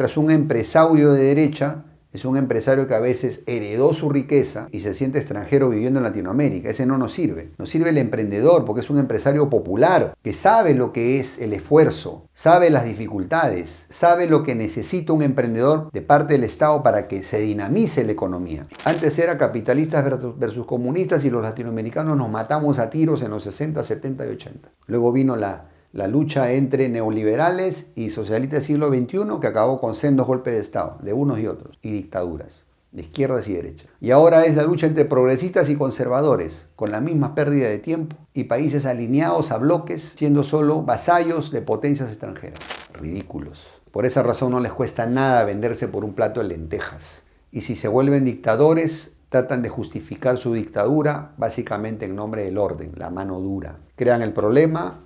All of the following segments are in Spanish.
Mientras un empresario de derecha es un empresario que a veces heredó su riqueza y se siente extranjero viviendo en Latinoamérica. Ese no nos sirve. Nos sirve el emprendedor porque es un empresario popular que sabe lo que es el esfuerzo, sabe las dificultades, sabe lo que necesita un emprendedor de parte del Estado para que se dinamice la economía. Antes era capitalistas versus comunistas y los latinoamericanos nos matamos a tiros en los 60, 70 y 80. Luego vino la lucha entre neoliberales y socialistas del siglo XXI que acabó con sendos golpes de Estado, de unos y otros, y dictaduras, de izquierdas y derechas. Y ahora es la lucha entre progresistas y conservadores, con la misma pérdida de tiempo y países alineados a bloques, siendo solo vasallos de potencias extranjeras. Ridículos. Por esa razón no les cuesta nada venderse por un plato de lentejas. Y si se vuelven dictadores, tratan de justificar su dictadura básicamente en nombre del orden, la mano dura. Crean el problema,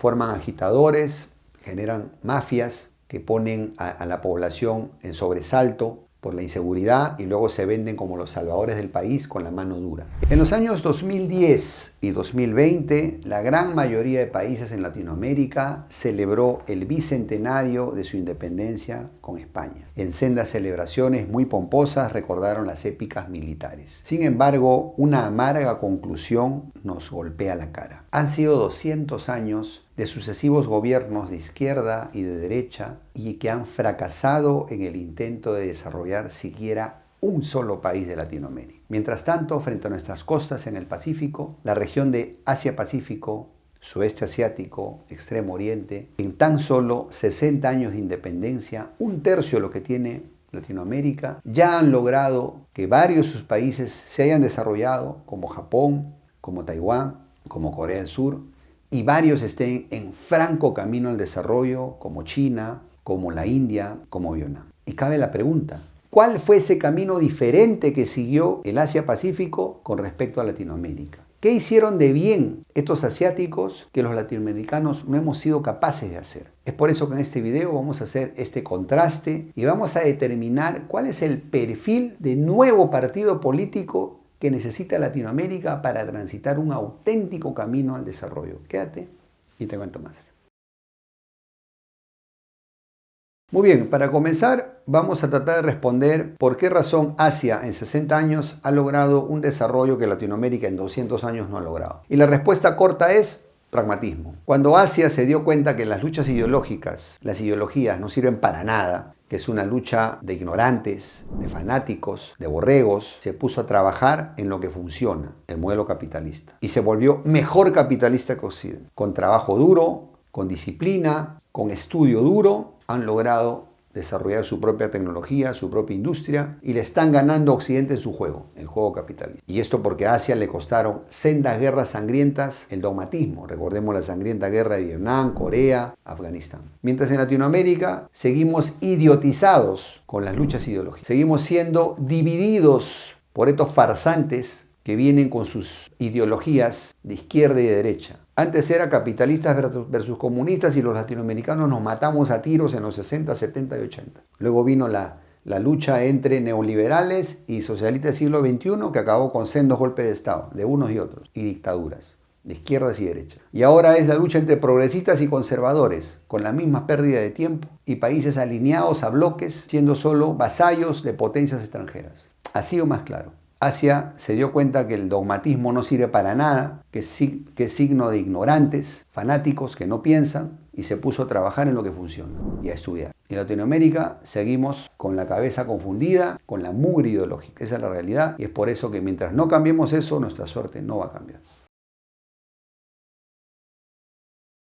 forman agitadores, generan mafias que ponen a la población en sobresalto por la inseguridad y luego se venden como los salvadores del país con la mano dura. En los años 2010 y 2020, la gran mayoría de países en Latinoamérica celebró el bicentenario de su independencia con España. En sendas celebraciones muy pomposas recordaron las épicas militares. Sin embargo, una amarga conclusión nos golpea la cara. Han sido 200 años de sucesivos gobiernos de izquierda y de derecha y que han fracasado en el intento de desarrollar siquiera un solo país de Latinoamérica. Mientras tanto, frente a nuestras costas en el Pacífico, la región de Asia-Pacífico, Sudeste Asiático, Extremo Oriente, en tan solo 60 años de independencia, un tercio de lo que tiene Latinoamérica, ya han logrado que varios de sus países se hayan desarrollado, como Japón, como Taiwán, como Corea del Sur, y varios estén en franco camino al desarrollo, como China, como la India, como Vietnam. Y cabe la pregunta, ¿cuál fue ese camino diferente que siguió el Asia-Pacífico con respecto a Latinoamérica? ¿Qué hicieron de bien estos asiáticos que los latinoamericanos no hemos sido capaces de hacer? Es por eso que en este video vamos a hacer este contraste y vamos a determinar cuál es el perfil de nuevo partido político que necesita Latinoamérica para transitar un auténtico camino al desarrollo. Quédate y te cuento más. Muy bien, para comenzar vamos a tratar de responder por qué razón Asia en 60 años ha logrado un desarrollo que Latinoamérica en 200 años no ha logrado. Y la respuesta corta es pragmatismo. Cuando Asia se dio cuenta que las luchas ideológicas, las ideologías no sirven para nada, que es una lucha de ignorantes, de fanáticos, de borregos, se puso a trabajar en lo que funciona, el modelo capitalista. Y se volvió mejor capitalista que Occidente. Con trabajo duro, con disciplina, con estudio duro, han logrado desarrollar su propia tecnología, su propia industria, y le están ganando a Occidente en su juego, el juego capitalista. Y esto porque a Asia le costaron sendas guerras sangrientas, el dogmatismo. Recordemos la sangrienta guerra de Vietnam, Corea, Afganistán. Mientras en Latinoamérica seguimos idiotizados con las luchas ideológicas. Seguimos siendo divididos por estos farsantes que vienen con sus ideologías de izquierda y de derecha. Antes era capitalistas versus comunistas y los latinoamericanos nos matamos a tiros en los 60, 70 y 80. Luego vino la lucha entre neoliberales y socialistas del siglo XXI que acabó con sendos golpes de Estado, de unos y otros, y dictaduras, de izquierdas y derechas. Y ahora es la lucha entre progresistas y conservadores, con la misma pérdida de tiempo y países alineados a bloques, siendo solo vasallos de potencias extranjeras. Así o más claro. Asia se dio cuenta que el dogmatismo no sirve para nada, que es signo de ignorantes, fanáticos que no piensan, y se puso a trabajar en lo que funciona y a estudiar. En Latinoamérica seguimos con la cabeza confundida, con la mugre ideológica. Esa es la realidad y es por eso que mientras no cambiemos eso, nuestra suerte no va a cambiar.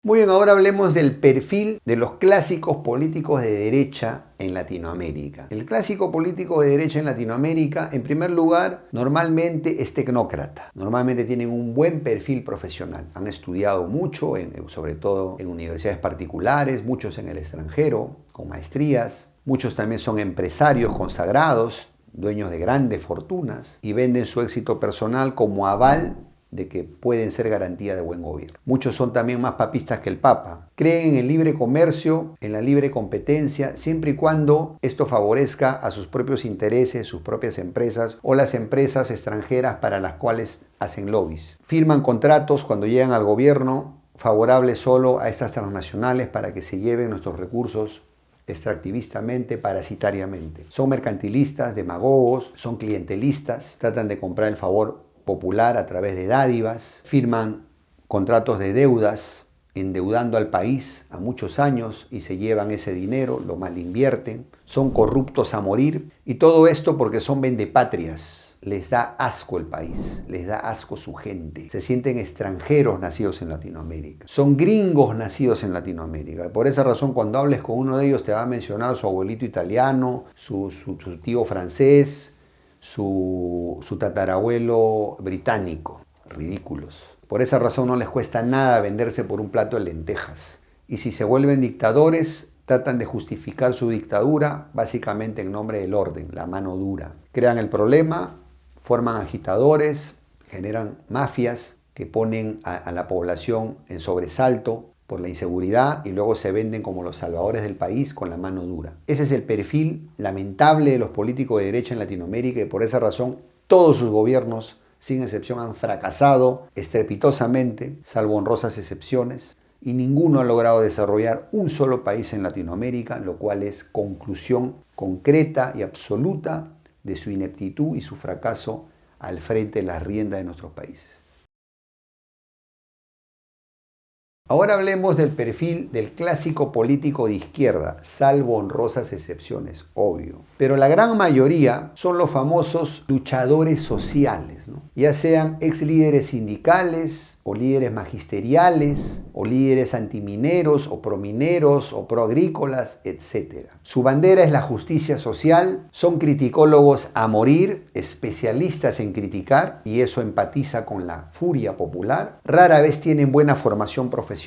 Muy bien, ahora hablemos del perfil de los clásicos políticos de derecha en Latinoamérica. El clásico político de derecha en Latinoamérica, en primer lugar, normalmente es tecnócrata. Normalmente tienen un buen perfil profesional. Han estudiado mucho, sobre todo en universidades particulares, muchos en el extranjero, con maestrías. Muchos también son empresarios consagrados, dueños de grandes fortunas, y venden su éxito personal como aval de que pueden ser garantía de buen gobierno. Muchos son también más papistas que el Papa. Creen en el libre comercio, en la libre competencia, siempre y cuando esto favorezca a sus propios intereses, sus propias empresas o las empresas extranjeras para las cuales hacen lobbies. Firman contratos cuando llegan al gobierno favorables solo a estas transnacionales para que se lleven nuestros recursos extractivistamente, parasitariamente. Son mercantilistas, demagogos, son clientelistas, tratan de comprar el favor popular a través de dádivas, firman contratos de deudas, endeudando al país a muchos años y se llevan ese dinero, lo malinvierten, son corruptos a morir y todo esto porque son vendepatrias. Les da asco el país, les da asco su gente, se sienten extranjeros nacidos en Latinoamérica, son gringos nacidos en Latinoamérica. Por esa razón, cuando hables con uno de ellos te va a mencionar su abuelito italiano, su tío francés, su tatarabuelo británico. Ridículos. Por esa razón no les cuesta nada venderse por un plato de lentejas. Y si se vuelven dictadores, tratan de justificar su dictadura básicamente en nombre del orden, la mano dura. Crean el problema, forman agitadores, generan mafias que ponen a la población en sobresalto por la inseguridad y luego se venden como los salvadores del país con la mano dura. Ese es el perfil lamentable de los políticos de derecha en Latinoamérica y por esa razón todos sus gobiernos, sin excepción, han fracasado estrepitosamente, salvo honrosas excepciones, y ninguno ha logrado desarrollar un solo país en Latinoamérica, lo cual es conclusión concreta y absoluta de su ineptitud y su fracaso al frente de las riendas de nuestros países. Ahora hablemos del perfil del clásico político de izquierda, salvo honrosas excepciones, obvio. Pero la gran mayoría son los famosos luchadores sociales, ¿no? Ya sean ex líderes sindicales, o líderes magisteriales, o líderes antimineros, o promineros, o proagrícolas, etc. Su bandera es la justicia social, son criticólogos a morir, especialistas en criticar, y eso empatiza con la furia popular. Rara vez tienen buena formación profesional,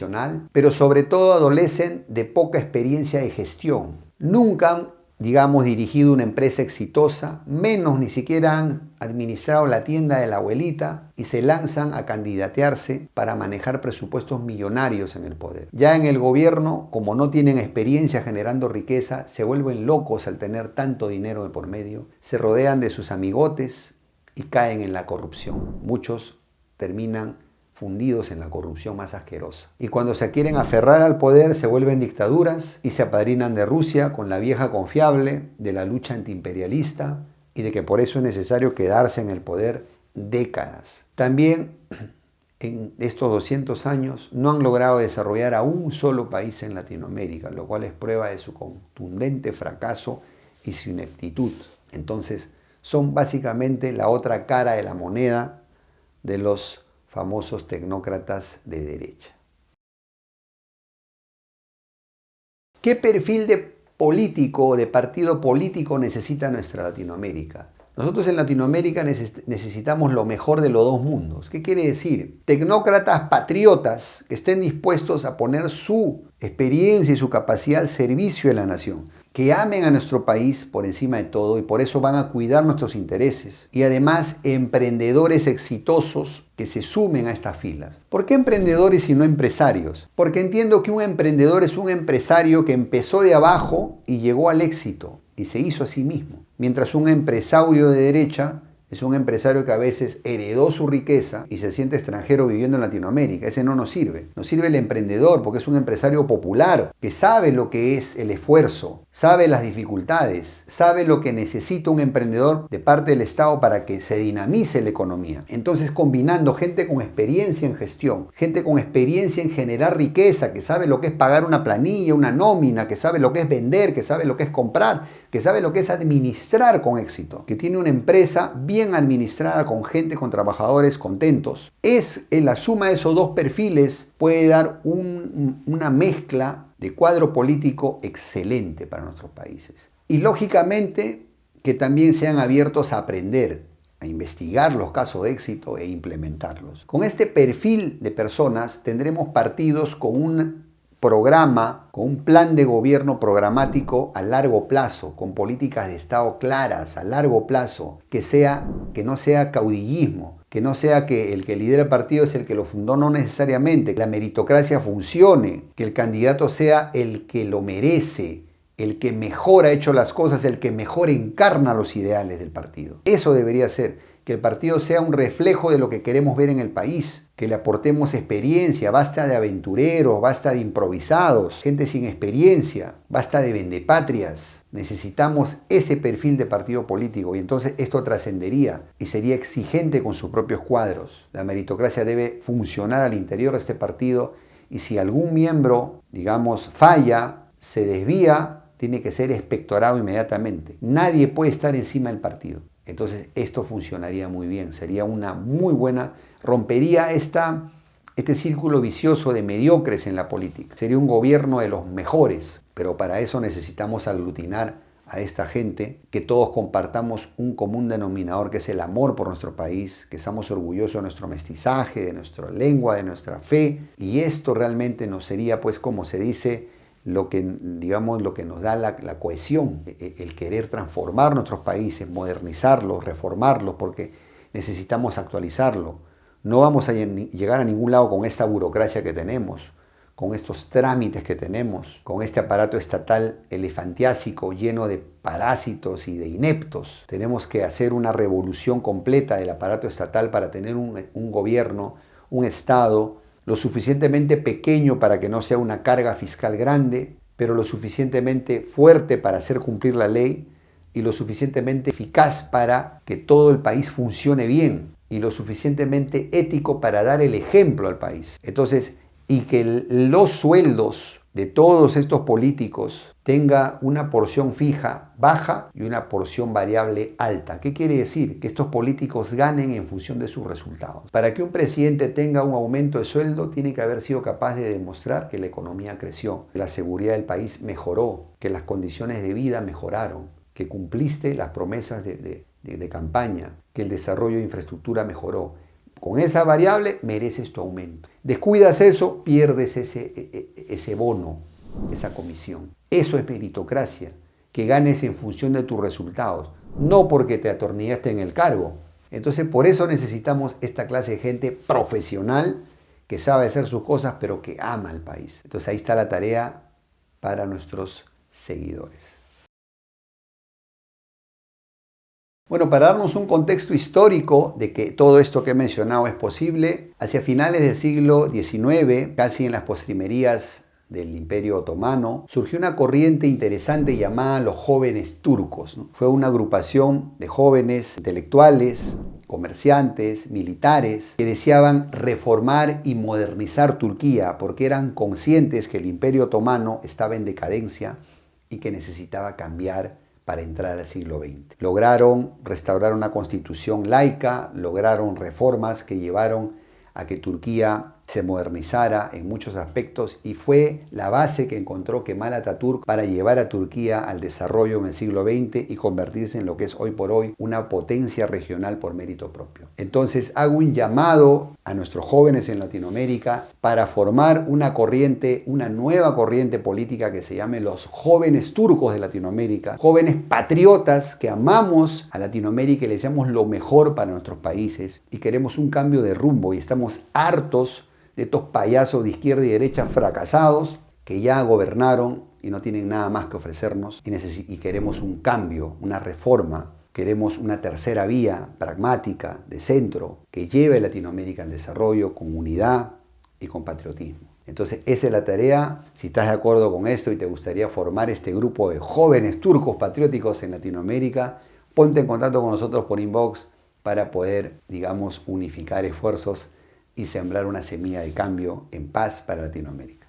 pero sobre todo adolecen de poca experiencia de gestión. Nunca han, dirigido una empresa exitosa, menos ni siquiera han administrado la tienda de la abuelita y se lanzan a candidatearse para manejar presupuestos millonarios en el poder. Ya en el gobierno, como no tienen experiencia generando riqueza, se vuelven locos al tener tanto dinero de por medio, se rodean de sus amigotes y caen en la corrupción. Muchos terminan fundidos en la corrupción más asquerosa. Y cuando se quieren aferrar al poder se vuelven dictaduras y se apadrinan de Rusia con la vieja confiable de la lucha antiimperialista y de que por eso es necesario quedarse en el poder décadas. También en estos 200 años no han logrado desarrollar a un solo país en Latinoamérica, lo cual es prueba de su contundente fracaso y su ineptitud. Entonces son básicamente la otra cara de la moneda de los famosos tecnócratas de derecha. ¿Qué perfil de político o de partido político necesita nuestra Latinoamérica? Nosotros en Latinoamérica necesitamos lo mejor de los dos mundos. ¿Qué quiere decir? Tecnócratas patriotas que estén dispuestos a poner su experiencia y su capacidad al servicio de la nación, que amen a nuestro país por encima de todo y por eso van a cuidar nuestros intereses. Y además emprendedores exitosos que se sumen a estas filas. ¿Por qué emprendedores y no empresarios? Porque entiendo que un emprendedor es un empresario que empezó de abajo y llegó al éxito y se hizo a sí mismo. Mientras un empresario de derecha es un empresario que a veces heredó su riqueza y se siente extranjero viviendo en Latinoamérica. Ese no nos sirve. Nos sirve el emprendedor porque es un empresario popular que sabe lo que es el esfuerzo, sabe las dificultades, sabe lo que necesita un emprendedor de parte del Estado para que se dinamice la economía. Entonces, combinando gente con experiencia en gestión, gente con experiencia en generar riqueza, que sabe lo que es pagar una planilla, una nómina, que sabe lo que es vender, que sabe lo que es comprar, que sabe lo que es administrar con éxito, que tiene una empresa bien administrada con gente, con trabajadores contentos. La suma de esos dos perfiles puede dar una mezcla de cuadro político excelente para nuestros países. Y lógicamente que también sean abiertos a aprender, a investigar los casos de éxito e implementarlos. Con este perfil de personas tendremos partidos con un programa, con un plan de gobierno programático a largo plazo, con políticas de Estado claras a largo plazo, que no sea caudillismo, que no sea que el que lidera el partido es el que lo fundó, no necesariamente, que la meritocracia funcione, que el candidato sea el que lo merece, el que mejor ha hecho las cosas, el que mejor encarna los ideales del partido. Eso debería ser, que el partido sea un reflejo de lo que queremos ver en el país, que le aportemos experiencia, basta de aventureros, basta de improvisados, gente sin experiencia, basta de vendepatrias. Necesitamos ese perfil de partido político y entonces esto trascendería y sería exigente con sus propios cuadros. La meritocracia debe funcionar al interior de este partido y si algún miembro, digamos, falla, se desvía, tiene que ser expectorado inmediatamente. Nadie puede estar encima del partido. Entonces esto funcionaría muy bien, sería una muy buena, rompería este círculo vicioso de mediocres en la política. Sería un gobierno de los mejores, pero para eso necesitamos aglutinar a esta gente, que todos compartamos un común denominador que es el amor por nuestro país, que estamos orgullosos de nuestro mestizaje, de nuestra lengua, de nuestra fe, y esto realmente nos sería, pues como se dice, lo que nos da la cohesión, el querer transformar nuestros países, modernizarlos, reformarlos, porque necesitamos actualizarlo. No vamos a llegar a ningún lado con esta burocracia que tenemos, con estos trámites que tenemos, con este aparato estatal elefantiásico lleno de parásitos y de ineptos. Tenemos que hacer una revolución completa del aparato estatal para tener un gobierno, un Estado, lo suficientemente pequeño para que no sea una carga fiscal grande, pero lo suficientemente fuerte para hacer cumplir la ley y lo suficientemente eficaz para que todo el país funcione bien y lo suficientemente ético para dar el ejemplo al país. Entonces, y que los sueldos de todos estos políticos tenga una porción fija baja y una porción variable alta. ¿Qué quiere decir? Que estos políticos ganen en función de sus resultados. Para que un presidente tenga un aumento de sueldo, tiene que haber sido capaz de demostrar que la economía creció, que la seguridad del país mejoró, que las condiciones de vida mejoraron, que cumpliste las promesas de campaña, que el desarrollo de infraestructura mejoró. Con esa variable mereces tu aumento. Descuidas eso, pierdes ese bono, esa comisión. Eso es meritocracia, que ganes en función de tus resultados, no porque te atornillaste en el cargo. Entonces por eso necesitamos esta clase de gente profesional que sabe hacer sus cosas pero que ama al país. Entonces ahí está la tarea para nuestros seguidores. Bueno, para darnos un contexto histórico de que todo esto que he mencionado es posible, hacia finales del siglo XIX, casi en las postrimerías del Imperio Otomano, surgió una corriente interesante llamada los jóvenes turcos, ¿no? Fue una agrupación de jóvenes intelectuales, comerciantes, militares, que deseaban reformar y modernizar Turquía porque eran conscientes que el Imperio Otomano estaba en decadencia y que necesitaba cambiar para entrar al siglo XX. Lograron restaurar una constitución laica, lograron reformas que llevaron a que Turquía se modernizara en muchos aspectos y fue la base que encontró Kemal Atatürk para llevar a Turquía al desarrollo en el siglo XX y convertirse en lo que es hoy por hoy una potencia regional por mérito propio. Entonces hago un llamado a nuestros jóvenes en Latinoamérica para formar una corriente, una nueva corriente política que se llame los jóvenes turcos de Latinoamérica, jóvenes patriotas que amamos a Latinoamérica y le deseamos lo mejor para nuestros países y queremos un cambio de rumbo y estamos hartos de estos payasos de izquierda y derecha fracasados que ya gobernaron y no tienen nada más que ofrecernos y queremos un cambio, una reforma, queremos una tercera vía pragmática de centro que lleve a Latinoamérica al desarrollo con unidad y con patriotismo. Entonces esa es la tarea. Si estás de acuerdo con esto y te gustaría formar este grupo de jóvenes turcos patrióticos en Latinoamérica, ponte en contacto con nosotros por inbox para poder, digamos, unificar esfuerzos y sembrar una semilla de cambio en paz para Latinoamérica.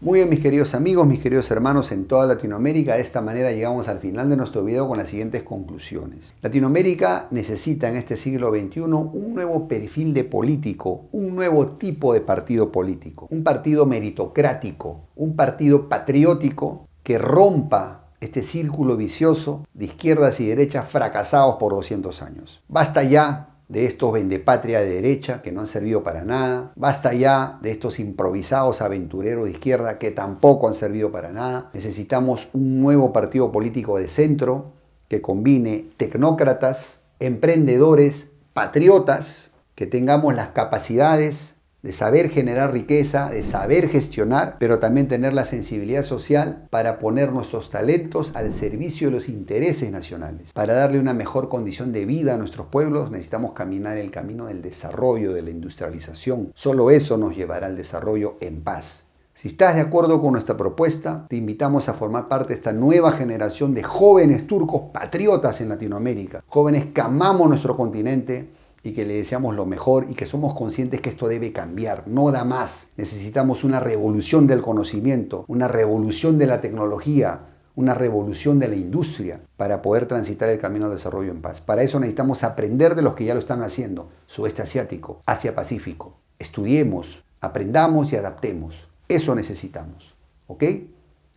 Muy bien, mis queridos amigos, mis queridos hermanos en toda Latinoamérica, de esta manera llegamos al final de nuestro video con las siguientes conclusiones. Latinoamérica necesita en este siglo XXI un nuevo perfil de político, un nuevo tipo de partido político, un partido meritocrático, un partido patriótico que rompa este círculo vicioso de izquierdas y derechas fracasados por 200 años. Basta ya de estos vendepatria de derecha que no han servido para nada. Basta ya de estos improvisados aventureros de izquierda que tampoco han servido para nada. Necesitamos un nuevo partido político de centro que combine tecnócratas, emprendedores, patriotas, que tengamos las capacidades de saber generar riqueza, de saber gestionar, pero también tener la sensibilidad social para poner nuestros talentos al servicio de los intereses nacionales. Para darle una mejor condición de vida a nuestros pueblos necesitamos caminar el camino del desarrollo, de la industrialización. Solo eso nos llevará al desarrollo en paz. Si estás de acuerdo con nuestra propuesta, te invitamos a formar parte de esta nueva generación de jóvenes turcos patriotas en Latinoamérica, jóvenes que amamos nuestro continente y que le deseamos lo mejor y que somos conscientes que esto debe cambiar, no da más. Necesitamos una revolución del conocimiento, una revolución de la tecnología, una revolución de la industria para poder transitar el camino de desarrollo en paz. Para eso necesitamos aprender de los que ya lo están haciendo, sudeste asiático, Asia-Pacífico. Estudiemos, aprendamos y adaptemos. Eso necesitamos, ¿ok?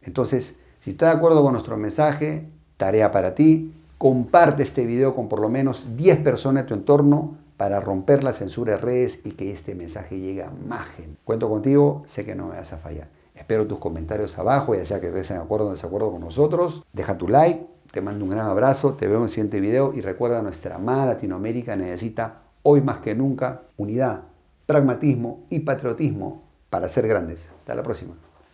Entonces, si estás de acuerdo con nuestro mensaje, tarea para ti, comparte este video con por lo menos 10 personas de tu entorno para romper la censura de redes y que este mensaje llegue a más gente. Cuento contigo, sé que no me vas a fallar. Espero tus comentarios abajo, ya sea que estés de acuerdo o desacuerdo con nosotros. Deja tu like, te mando un gran abrazo, te veo en el siguiente video y recuerda, nuestra amada Latinoamérica necesita hoy más que nunca unidad, pragmatismo y patriotismo para ser grandes. Hasta la próxima.